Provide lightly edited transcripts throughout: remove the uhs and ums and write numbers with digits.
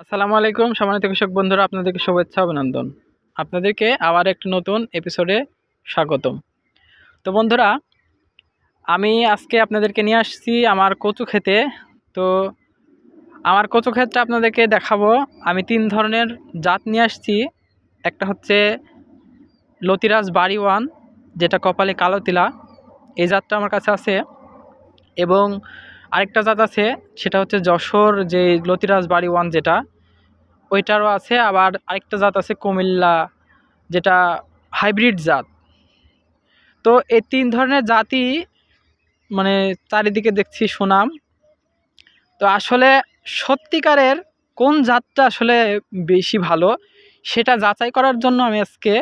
আসসালামু আলাইকুম সম্মানিত কৃষক বন্ধুরা, আপনাদেরকে শুভেচ্ছা অভিনন্দন। আপনাদেরকে আবার একটি নতুন এপিসোডে স্বাগতম। তো বন্ধুরা, আমি আজকে আপনাদেরকে নিয়ে আসছি আমার কচু ক্ষেতে। তো আমার কচু ক্ষেতটা আপনাদেরকে দেখাবো। আমি 3 ধরনের জাত নিয়ে আসছি। একটা হচ্ছে লতিরাজ বাড়ি ওয়ান, যেটা কপালে কালো তিলা, এই জাতটা আমার কাছে আছে। এবং আরেকটা জাত আছে, সেটা হচ্ছে যশোর যে লতিরাজ বাড়ি ওয়ান যেটা, ওইটারও আছে। আবার আরেকটা জাত আছে কুমিল্লা, যেটা হাইব্রিড জাত। তো এই 3 ধরনের জাতই মানে চারিদিকে দেখছি সুনাম। তো আসলে সত্যিকারের কোন জাতটা আসলে বেশি ভালো, সেটা যাচাই করার জন্য আমি আজকে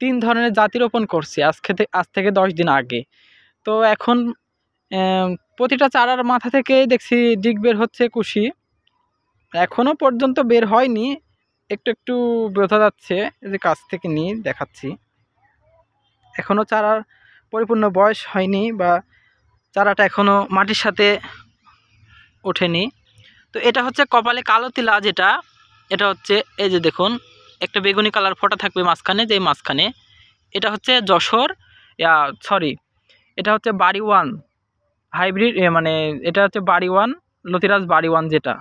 3 ধরনের জাতি রোপণ করছি আজ থেকে 10 দিন আগে। তো এখন প্রতিটা চারার মাথা থেকে দেখছি ডিগ বের হচ্ছে, কুশি এখনও পর্যন্ত বের হয়নি। একটু একটু বোঝা যাচ্ছে, এই যে কাছ থেকে নিয়ে দেখাচ্ছি। এখনও চারার পরিপূর্ণ বয়স হয়নি, বা চারাটা এখনও মাটির সাথে ওঠেনি। তো এটা হচ্ছে কপালে কালো তিলা, যেটা এটা হচ্ছে এই যে দেখুন, একটা বেগুনি কালার ফোঁটা থাকবে মাঝখানে, যে মাঝখানে এটা হচ্ছে যশোর, সরি, এটা হচ্ছে বাড়ি ওয়ান হাইব্রিড, মানে এটা হচ্ছে বাড়ি ওয়ান, লতিরাজ বাড়ি ওয়ান যেটা,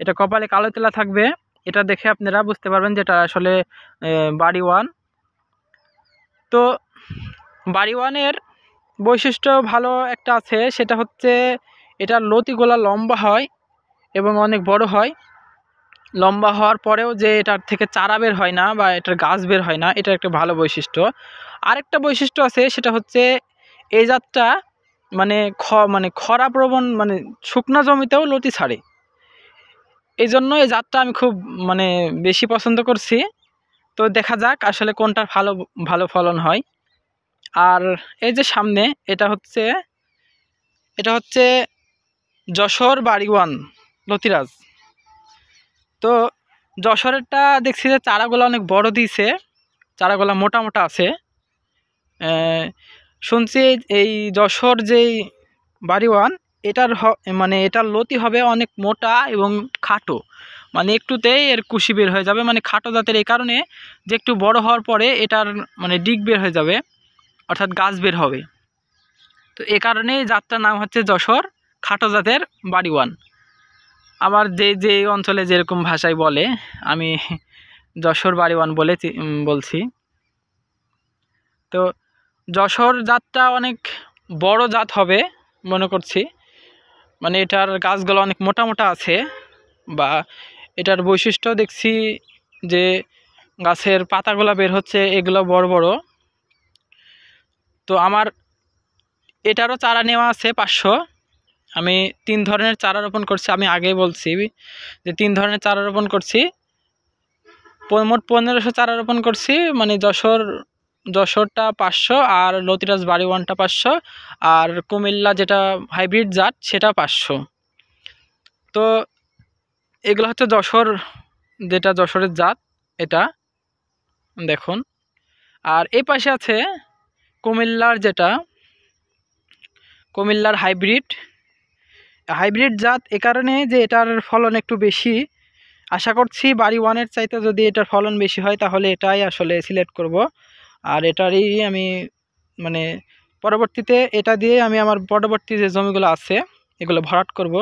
এটা কপালে কালো তিলা থাকবে। এটা দেখে আপনারা বুঝতে পারবেন যেটা আসলে বাড়ি ওয়ান। তো বাড়ি ওয়ানের বৈশিষ্ট্য ভালো একটা আছে, সেটা হচ্ছে এটার লতিগুলা লম্বা হয় এবং অনেক বড় হয়। লম্বা হওয়ার পরেও যে এটার থেকে চারা বের হয় না বা এটার গাছ বের হয় না, এটা একটা ভালো বৈশিষ্ট্য। আরেকটা বৈশিষ্ট্য আছে, সেটা হচ্ছে এই জাতটা মানে খরাপ্রবণ, মানে শুকনা জমিতেও লতি ছাড়ে। এই জন্য এই জাতটা আমি খুব বেশি পছন্দ করছি। তো দেখা যাক আসলে কোনটার ভালো ভালো ফলন হয়। আর এই যে সামনে এটা হচ্ছে যশোর বাড়ি ওয়ান লতিরাজ। তো যশোরেরটা দেখছি যে চারাগুলো অনেক বড় দিয়েছে, চারাগুলো মোটা মোটা আছে। শুনছি এই যশোর যেই বাড়ি ওয়ান, এটার লতি হবে অনেক মোটা এবং খাটো, মানে একটুতেই এর কুশি বের হয়ে যাবে। মানে খাটো জাতের এই কারণে যে একটু বড় হওয়ার পরে এটার ডিগ বের হয়ে যাবে, অর্থাৎ গাছ বের হবে। তো এ কারণেই জাতটার নাম হচ্ছে যশোর খাটো জাতের বাড়ি ওয়ান। আবার যে অঞ্চলে যেরকম ভাষায় বলে, আমি যশোর বাড়ি ওয়ান বলছি। তো যশোর জাতটা অনেক বড় জাত হবে মনে করছি, মানে এটার গাছগুলো অনেক মোটা মোটা আছে, বা এটার বৈশিষ্ট্য দেখছি যে গাছের পাতাগুলো বের হচ্ছে, এগুলো বড় বড়। তো আমার এটারও চারা নেওয়া আছে 500। আমি 3 ধরনের চারা রোপণ করছি, আমি আগেই বলছি যে 3 ধরনের চারা রোপণ করছি। মোট 1500 চারা রোপণ করছি। মানে যশোরটা 500, আর লতিরাজ বাড়ি ওয়ানটা 500, আর কুমিল্লা যেটা হাইব্রিড জাত সেটা 500। তো এগুলো হচ্ছে যশোরের জাত, এটা দেখুন। আর এই পাশে আছে কুমিল্লার হাইব্রিড জাত, এ কারণে যে এটার ফলন একটু বেশি। আশা করছি বাড়ি ওয়ানের চাইতে যদি এটার ফলন বেশি হয়, তাহলে এটাই আসলে সিলেক্ট করব। আর এটারই আমি মানে পরবর্তীতে এটা দিয়ে আমি আমার পরবর্তী যে জমিগুলো আছে এগুলো ভরাট করব।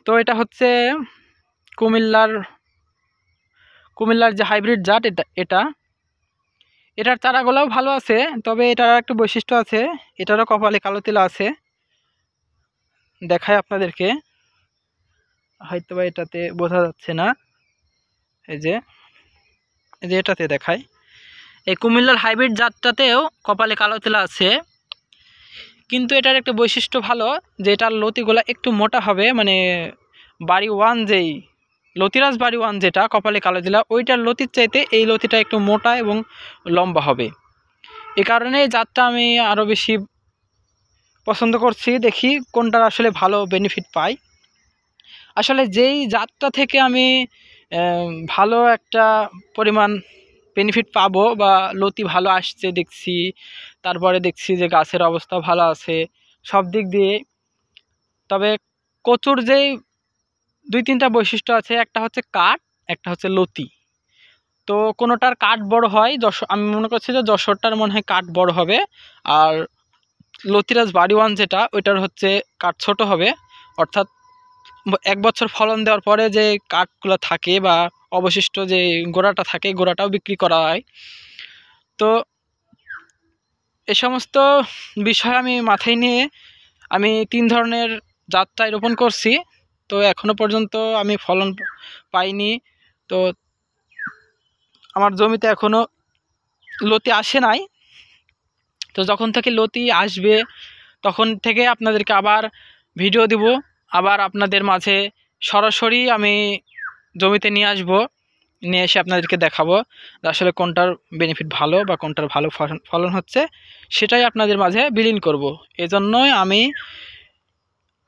তো এটা হচ্ছে কুমিল্লার যে হাইব্রিড জাত, এটার চারাগুলোও ভালো আছে, তবে এটার একটু বৈশিষ্ট্য আছে, এটারও কপালে কালো তিলা আছে। দেখায় আপনাদেরকে, হয়তো বা এটাতে বোঝা যাচ্ছে না, এই যে এটাতে দেখায়। এই কুমিল্লার হাইব্রিড জাতটাতেও কপালে কালো তিলা আছে, কিন্তু এটার একটা বৈশিষ্ট্য ভালো, যে এটার লতিগুলা একটু মোটা হবে। মানে বাড়ি ওয়ান লতিরাজ বাড়ি ওয়ান যেটা কপালে কালো তিলা, ওইটার লতির চাইতে এই লতিটা একটু মোটা এবং লম্বা হবে। এ কারণে এই জাতটা আমি আরও বেশি পছন্দ করছি। দেখি কোনটার আসলে ভালো বেনিফিট পাই। আসলে যেই জাতটা থেকে আমি ভালো একটা পরিমাণ বেনিফিট পাবো, বা লতি ভালো আসছে দেখছি, তারপরে দেখছি যে গাছের অবস্থা ভালো আছে সব দিক দিয়ে। তবে কচুর যেই 2-3টা বৈশিষ্ট্য আছে, একটা হচ্ছে কাঠ, একটা হচ্ছে লতি। তো কোনোটার কাঠ বড় হয়, আমি মনে করছি যে যশোরটার মনে হয় কাঠ বড় হবে, আর লতিরাজ বাড়ি ওয়ান যেটা ওইটার হচ্ছে কাঠ ছোট হবে। অর্থাৎ 1 বছর ফলন দেওয়ার পরে যে কাঠগুলো থাকে বা অবশিষ্ট যে গোড়াটা থাকে, গোড়াটাও বিক্রি করা হয়। তো এ সমস্ত বিষয় আমি মাথায় নিয়ে আমি 3 ধরনের জাতটাই রোপণ করছি। তো এখনও পর্যন্ত আমি ফলন পাইনি। তো আমার জমিতে এখনও লতি আসে নাই। তো যখন থেকে লতি আসবে তখন থেকে আপনাদেরকে আবার ভিডিও দিব, আবার আপনাদের মাঝে সরাসরি আমি জমিতে নিয়ে আসব, নিয়ে এসে আপনাদেরকে দেখাবো যে আসলে কোনটার বেনিফিট ভালো বা কোনটার ভালো ফলন হচ্ছে, সেটাই আপনাদের মাঝে বিলীন করব। এজন্যই আমি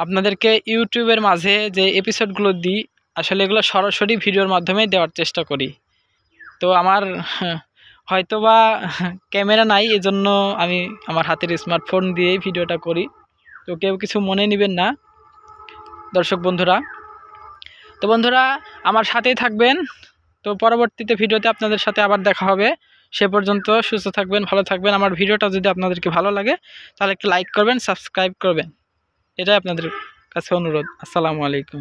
আপনাদেরকে ইউটিউবের মাঝে যে এপিসোডগুলো দিই আসলে এগুলো সরাসরি ভিডিওর মাধ্যমেই দেওয়ার চেষ্টা করি। তো আমার হয়তো বা ক্যামেরা নাই, এজন্য আমি আমার হাতের স্মার্টফোন দিয়েই ভিডিওটা করি। তো কেউ কিছু মনে নেবেন না দর্শক বন্ধুরা। তো বন্ধুরা আমার সাথেই থাকবেন। তো পরবর্তীতে ভিডিওতে আপনাদের সাথে আবার দেখা হবে। সে পর্যন্ত সুস্থ থাকবেন, ভালো থাকবেন। আমার ভিডিওটা যদি আপনাদেরকে ভালো লাগে তাহলে একটু লাইক করবেন, সাবস্ক্রাইব করবেন, এটাই আপনাদের কাছে অনুরোধ। আসসালামু আলাইকুম।